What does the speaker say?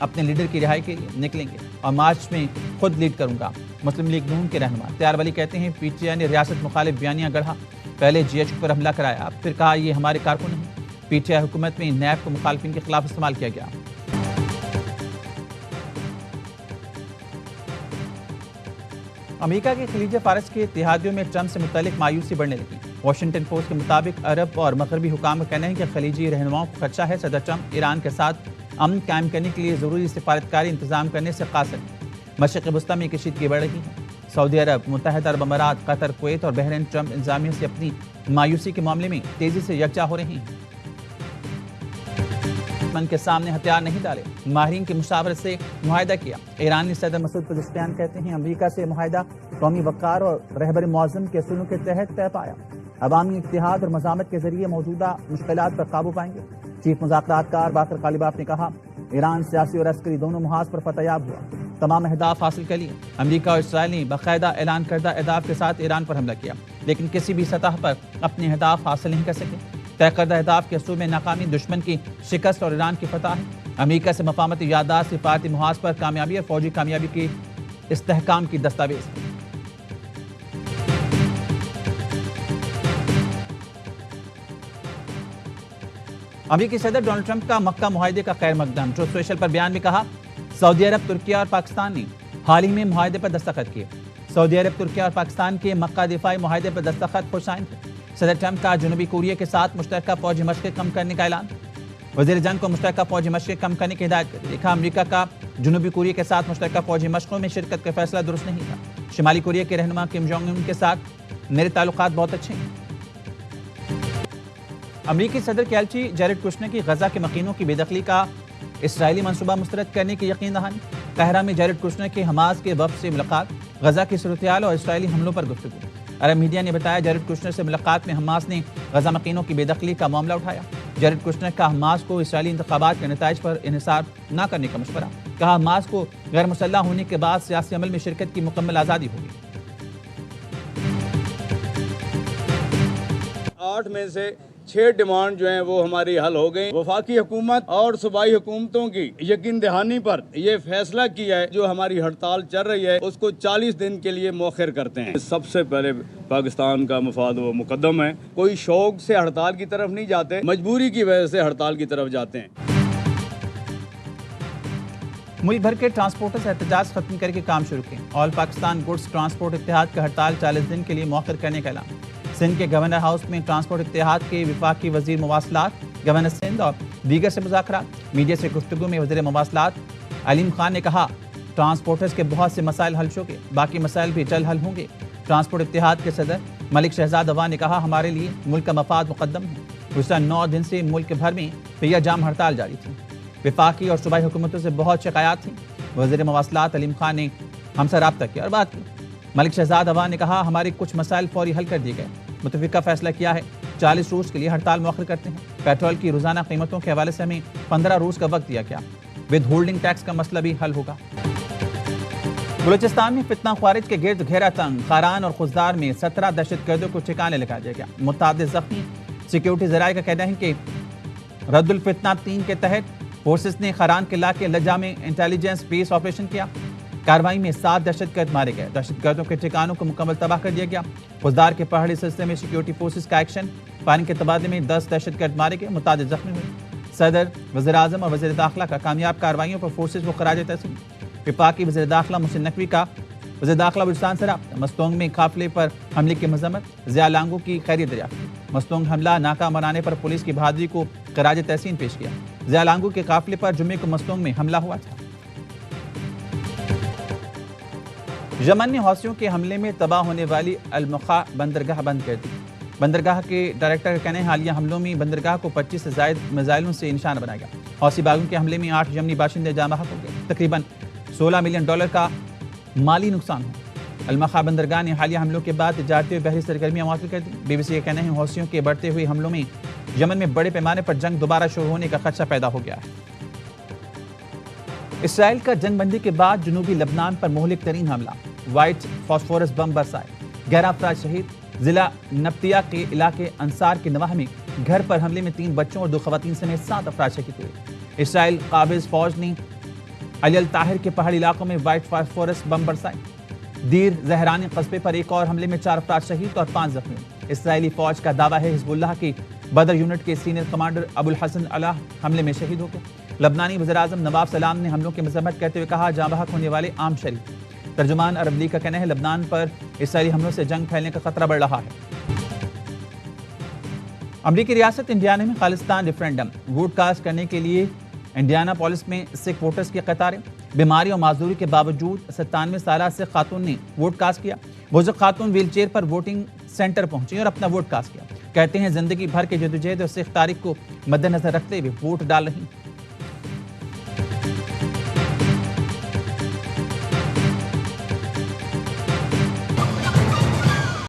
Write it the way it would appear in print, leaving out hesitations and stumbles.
اپنے لیڈر کی رہائی کے لیے نکلیں گے اور مارچ میں خود لیڈ کروں گا. مسلم لیگ نون کے رہنما اختیار ولی کہتے ہیں پی ٹی آئی نے ریاست مخالف بیانیہ گڑھا. پہلے جی ایچ پر حملہ کرایا, پھر کہا یہ ہمارے کارکن نہیں. پی ٹی آئی حکومت میں نیب کو مخالفین کے خلاف استعمال کیا گیا. امریکہ کے خلیج فارس کے اتحادیوں میں ٹرمپ سے متعلق مایوسی بڑھنے لگی. واشنگٹن پوسٹ کے مطابق عرب اور مغربی حکام کا کہنا ہے کہ خلیجی رہنماؤں کو خدشہ ہے صدر ٹرمپ ایران کے ساتھ امن قائم کرنے کے لیے ضروری سفارتکاری انتظام کرنے سے قاصر ہیں. مشرق وسطی میں کشیدگی بڑھ رہی ہے. سعودی عرب, متحدہ عرب امارات, قطر, کویت اور بحرین ٹرمپ انتظامیہ سے اپنی مایوسی کے معاملے میں تیزی سے یکجا ہو رہے ہیں. دشمن کے سامنے ہتھیار نہیں ڈالے, ماہرین کی مشاورت سے معاہدہ کیا. ایرانی صدر مسعود پزشکیان کہتے ہیں امریکہ سے معاہدہ قومی وقار اور رہبر معظم کے اصولوں کے تحت طے پایا. عوامی اتحاد اور مزاحمت کے ذریعے موجودہ مشکلات پر قابو پائیں گے. چیف مذاکرات کار باقر غالباف نے کہا ایران سیاسی اور عسکری دونوں محاذ پر فتح یاب ہوا, تمام اہداف حاصل کر لیے. امریکہ اور اسرائیل نے باقاعدہ اعلان کردہ اہداف کے ساتھ ایران پر حملہ کیا, لیکن کسی بھی سطح پر اپنے اہداف حاصل نہیں کر سکے. طے کردہ اہداف کے اصول میں ناکامی دشمن کی شکست اور ایران کی فتح ہے. امریکہ سے مفاہمتی یادداشت سفارتی محاذ پر کامیابی اور فوجی کامیابی کی استحکام کی دستاویز ہے. امریکی صدر ڈونلڈ ٹرمپ کا مکہ معاہدے کا خیر مقدم. ٹروتھ سوشل پر بیان میں کہا سعودی عرب, ترکیہ اور پاکستان نے حال ہی میں معاہدے پر دستخط کیے. سعودی عرب, ترکیہ اور پاکستان کے مکہ دفاعی معاہدے پر دستخط خوش آئند تھے. صدر ٹرمپ کا جنوبی کوریا کے ساتھ مشترکہ فوجی مشقیں کم کرنے کا اعلان. وزیر جنگ کو مشترکہ فوجی مشقیں کم کرنے کی ہدایت کر دی. لکھا امریکہ کا جنوبی کوریا کے ساتھ مشترکہ فوجی مشقوں میں شرکت کا فیصلہ درست نہیں تھا. شمالی کوریا کے رہنما کم جونگ ان کے ساتھ میرے تعلقات بہت اچھے ہیں. امریکی صدر کی ایلچی جیرڈ کشنر کی غزہ کے مکینوں کی بے دخلی کا اسرائیلی منصوبہ مسترد کرنے کی یقین دہانی. قاہرہ میں جیرڈ کشنر کے حماس کے وفد سے ملاقات, غزہ کی صورتحال اور اسرائیلی حملوں پر گفتگو. عرب میڈیا نے بتایا جیرڈ کشنر سے ملاقات میں حماس نے غزہ مکینوں کی بے دخلی کا معاملہ اٹھایا. جیرڈ کشنر کا حماس کو اسرائیلی انتخابات کے نتائج پر انحصار نہ کرنے کا مشورہ. کہا حماس کو غیر مسلح ہونے کے بعد سیاسی عمل میں شرکت کی مکمل آزادی ہوگی. 8 میں سے 6 ڈیمانڈ جو ہیں وہ ہماری حل ہو گئی. وفاقی حکومت اور صوبائی حکومتوں کی یقین دہانی پر یہ فیصلہ کیا ہے جو ہماری ہڑتال چل رہی ہے اس کو 40 دن کے لیے مؤخر کرتے ہیں. سب سے پہلے پاکستان کا مفاد و مقدم ہے. کوئی شوق سے ہڑتال کی طرف نہیں جاتے, مجبوری کی وجہ سے ہڑتال کی طرف جاتے ہیں. ملک بھر کے ٹرانسپورٹرز احتجاج ختم کر کے کام شروع کیں. آل پاکستان گڈز ٹرانسپورٹ اتحاد کا ہڑتال 40 دن کے لیے مؤخر کرنے کا اعلان. سندھ کے گورنر ہاؤس میں ٹرانسپورٹ اتحاد کے وفاقی وزیر مواصلات, گورنر سندھ اور دیگر سے مذاکرات. میڈیا سے گفتگو میں وزیر مواصلات علیم خان نے کہا ٹرانسپورٹرز کے بہت سے مسائل حل چکے, باقی مسائل بھی جلد حل ہوں گے. ٹرانسپورٹ اتحاد کے صدر ملک شہزاد عوان نے کہا ہمارے لیے ملک کا مفاد مقدم ہے. گزشتہ 9 دن سے ملک بھر میں پہیہ جام ہڑتال جاری تھی. وفاقی اور صوبائی حکومتوں سے بہت شکایات تھیں. وزیر مواصلات علیم خان نے ہم سے رابطہ کیا اور بات کی. ملک شہزاد عوان نے کہا ہمارے کچھ مسائل فوری حل کر دیے گئے. متفقہ فیصلہ کیا ہے 40 روز کے لیے ہڑتال مؤخر کرتے ہیں. پیٹرول کی روزانہ قیمتوں کے حوالے سے ہمیں 15 روز کا وقت دیا گیا. ود ہولڈنگ ٹیکس کا مسئلہ بھی حل ہوگا. بلوچستان میں فتنہ خوارج کے گرد گھیرا تنگ. خاران اور خزدار میں 17 دہشت گردوں کو ٹھکانے لگا دیا گیا. متعدد زخمی. سیکیورٹی ذرائع کا کہنا ہے کہ رد الفتنہ 3 کے تحت فورسز نے خاران کے علاقے لجا میں انٹیلیجنس بیس آپریشن کیا. کارروائی میں 7 دہشت گرد مارے گئے. دہشت گردوں کے ٹھکانوں کو مکمل تباہ کر دیا گیا. خزدار کے پہاڑی سلسلے میں سیکیورٹی فورسز کا ایکشن. فائرنگ کے تبادلے میں 10 دہشت گرد مارے گئے, متعدد زخمی ہوئے. صدر, وزیر اعظم اور وزیر داخلہ کا کامیاب کارروائیوں پر فورسز کو خراج تحسین. وفاقی وزیر داخلہ محسن نقوی کا وزیر داخلہ بلوچستان سے رابطہ. مستونگ میں قافلے پر حملے کی مذمت. ضیاء لانگو کی خیریت دریافت. مستونگ حملہ ناکام بنانے پر پولیس کی بہادری کو خراج تحسین پیش کیا. ضیاء لانگو کے قافلے پر جمعے کو مستونگ میں حملہ ہوا تھا. یمن نے حوثیوں کے حملے میں تباہ ہونے والی المخا بندرگاہ بند کر دی. بندرگاہ کے ڈائریکٹر کا کہنا ہے حالیہ حملوں میں بندرگاہ کو 25 سے زائد میزائلوں سے نشانہ بنایا گیا. حوثی باغیوں کے حملے میں 8 یمنی باشندے جاں بحق ہو گئے. تقریباً $16 ملین کا مالی نقصان ہوا. المخا بندرگاہ نے حالیہ حملوں کے بعد تجارتی اور بحری سرگرمیاں معطل کر دی. بی بی سی کا کہنا ہے حوثیوں کے بڑھتے ہوئے حملوں میں یمن میں بڑے پیمانے پر جنگ دوبارہ شروع ہونے کا خدشہ پیدا ہو گیا ہے. اسرائیل کا جنگ بندی کے بعد جنوبی لبنان پر مہلک ترین حملہ. وائٹ فاسفورس بم برسائے, 11 افراد شہید. ضلع نبطیہ کے علاقے انصار کے نواح میں گھر پر حملے میں 3 بچوں اور 2 خواتین سمیت 7 افراد شہید ہوئے۔ اسرائیل قابض فوج نے علی الطاہر کے پہاڑی علاقوں میں وائٹ فاسفورس بم برسائے۔ دیر زہرانی قصبے پر ایک اور حملے میں 4 افراد شہید اور 5 زخمی۔ اسرائیلی فوج کا دعویٰ ہے حزب اللہ کی بدر یونٹ کے سینئر کمانڈر ابو الحسن علاء حملے میں شہید ہو گئے۔ لبنانی وزیراعظم نواب سلام نے حملوں کی مذمت کرتے ہوئے کہا جاں بحق ہونے والے عام شریف۔ ترجمان عرب لیگ کا کہنا ہے لبنان پر اسرائیلی حملوں سے جنگ پھیلنے کا خطرہ بڑھ رہا ہے۔ امریکی ریاست انڈیانا میں خالصتان ریفرینڈم ووٹ کاسٹ کرنے کے لیے انڈیانا پولیس میں سکھ ووٹرز کی قطاریں۔ بیماری اور معذوری کے باوجود 97 سالہ سکھ خاتون نے ووٹ کاسٹ کیا۔ بزرگ خاتون ویل چیئر پر ووٹنگ سینٹر پہنچی اور اپنا ووٹ کاسٹ کیا۔ کہتے ہیں زندگی بھر کے جدوجہد اور سکھ تاریخ کو مد نظر رکھتے ہوئے ووٹ ڈال رہی ہیں۔